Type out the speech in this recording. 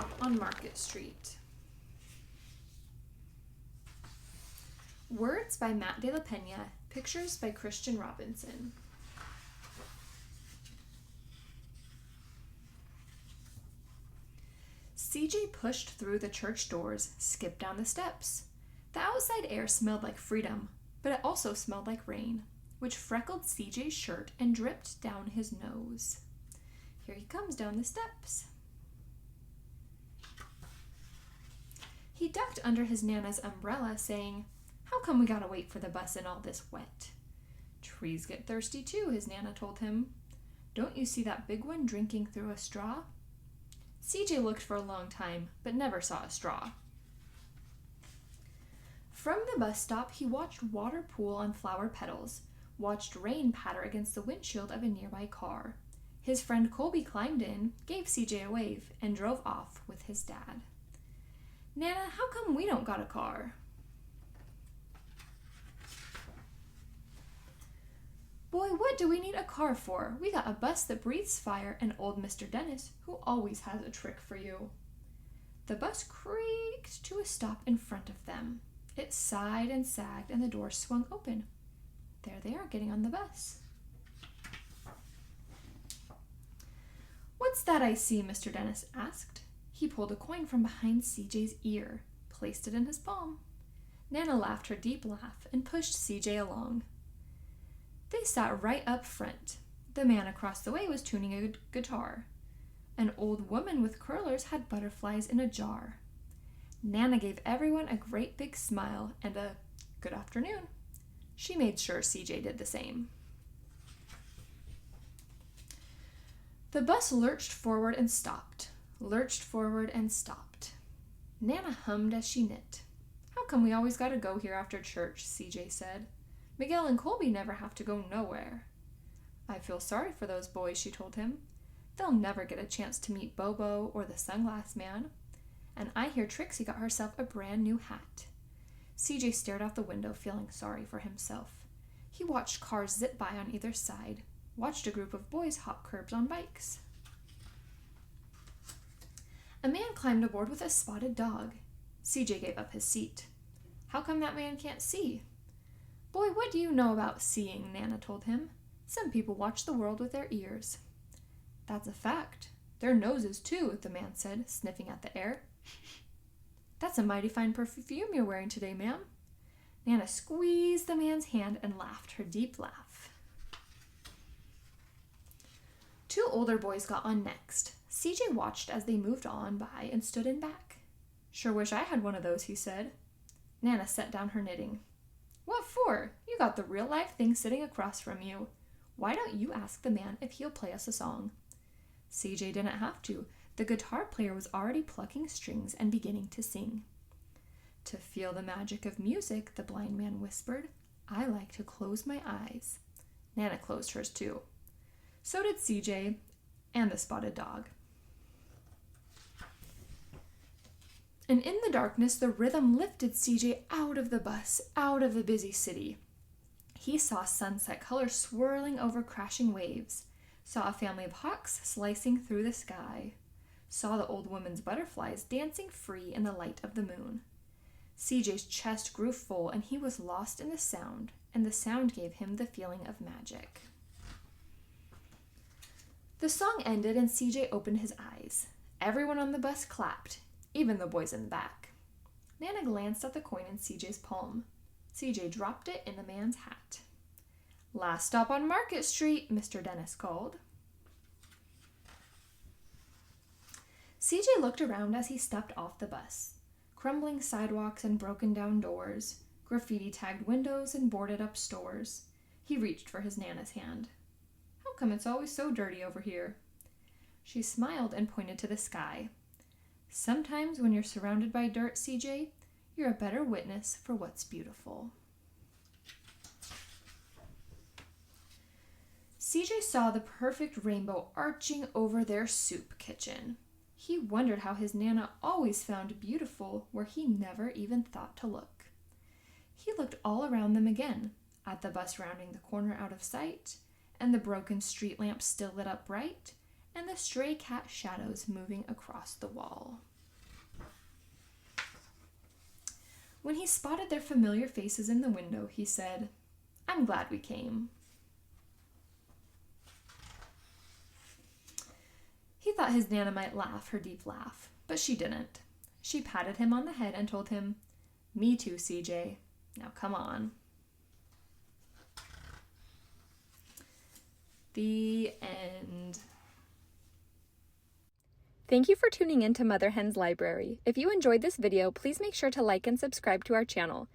Stop on Market Street. Words by Matt de la Peña, pictures by Christian Robinson. CJ pushed through the church doors, skipped down the steps. The outside air smelled like freedom, but it also smelled like rain, which freckled CJ's shirt and dripped down his nose. Here he comes down the steps. He ducked under his Nana's umbrella, saying, "How come we gotta wait for the bus in all this wet?" "Trees get thirsty too," his Nana told him. "Don't you see that big one drinking through a straw?" CJ looked for a long time, but never saw a straw. From the bus stop, he watched water pool on flower petals, watched rain patter against the windshield of a nearby car. His friend Colby climbed in, gave CJ a wave, and drove off with his dad. "Nana, how come we don't got a car?" "Boy, what do we need a car for? We got a bus that breathes fire and old Mr. Dennis, who always has a trick for you." The bus creaked to a stop in front of them. It sighed and sagged, and the doors swung open. There they are, getting on the bus. "What's that I see?" Mr. Dennis asked. He pulled a coin from behind CJ's ear, placed it in his palm. Nana laughed her deep laugh and pushed CJ along. They sat right up front. The man across the way was tuning a guitar. An old woman with curlers had butterflies in a jar. Nana gave everyone a great big smile and a "good afternoon." She made sure CJ did the same. The bus lurched forward and stopped, lurched forward and stopped. Nana hummed as she knit. "How come we always gotta go here after church?" CJ said. "Miguel and Colby never have to go nowhere." "I feel sorry for those boys," she told him. "They'll never get a chance to meet Bobo or the Sunglass Man. And I hear Trixie got herself a brand new hat." CJ stared out the window, feeling sorry for himself. He watched cars zip by on either side, watched a group of boys hop curbs on bikes. A man climbed aboard with a spotted dog. CJ gave up his seat. "How come that man can't see?" "Boy, what do you know about seeing?" Nana told him. "Some people watch the world with their ears." "That's a fact. Their noses, too," the man said, sniffing at the air. "That's a mighty fine perfume you're wearing today, ma'am." Nana squeezed the man's hand and laughed her deep laugh. Two older boys got on next. CJ watched as they moved on by and stood in back. "Sure wish I had one of those," he said. Nana set down her knitting. "What for? You got the real-life thing sitting across from you. Why don't you ask the man if he'll play us a song?" CJ didn't have to. The guitar player was already plucking strings and beginning to sing. "To feel the magic of music," the blind man whispered, "I like to close my eyes." Nana closed hers too. So did CJ and the spotted dog. And in the darkness, the rhythm lifted CJ out of the bus, out of the busy city. He saw sunset colors swirling over crashing waves, saw a family of hawks slicing through the sky, saw the old woman's butterflies dancing free in the light of the moon. CJ's chest grew full, and he was lost in the sound, and the sound gave him the feeling of magic. The song ended, and CJ opened his eyes. Everyone on the bus clapped, even the boys in the back. Nana glanced at the coin in CJ's palm. CJ dropped it in the man's hat. "Last stop on Market Street," Mr. Dennis called. CJ looked around as he stepped off the bus. Crumbling sidewalks and broken down doors, graffiti-tagged windows and boarded-up stores. He reached for his Nana's hand. "How come it's always so dirty over here?" She smiled and pointed to the sky. "Sometimes when you're surrounded by dirt, CJ, you're a better witness for what's beautiful." CJ saw the perfect rainbow arching over their soup kitchen. He wondered how his Nana always found beautiful where he never even thought to look. He looked all around them again, at the bus rounding the corner out of sight, and the broken street lamp still lit up bright, and the stray cat shadows moving across the wall. When he spotted their familiar faces in the window, he said, "I'm glad we came." He thought his Nana might laugh her deep laugh, but she didn't. She patted him on the head and told him, "Me too, CJ. Now come on." The end. Thank you for tuning in to Mother Hen's Library. If you enjoyed this video, please make sure to like and subscribe to our channel.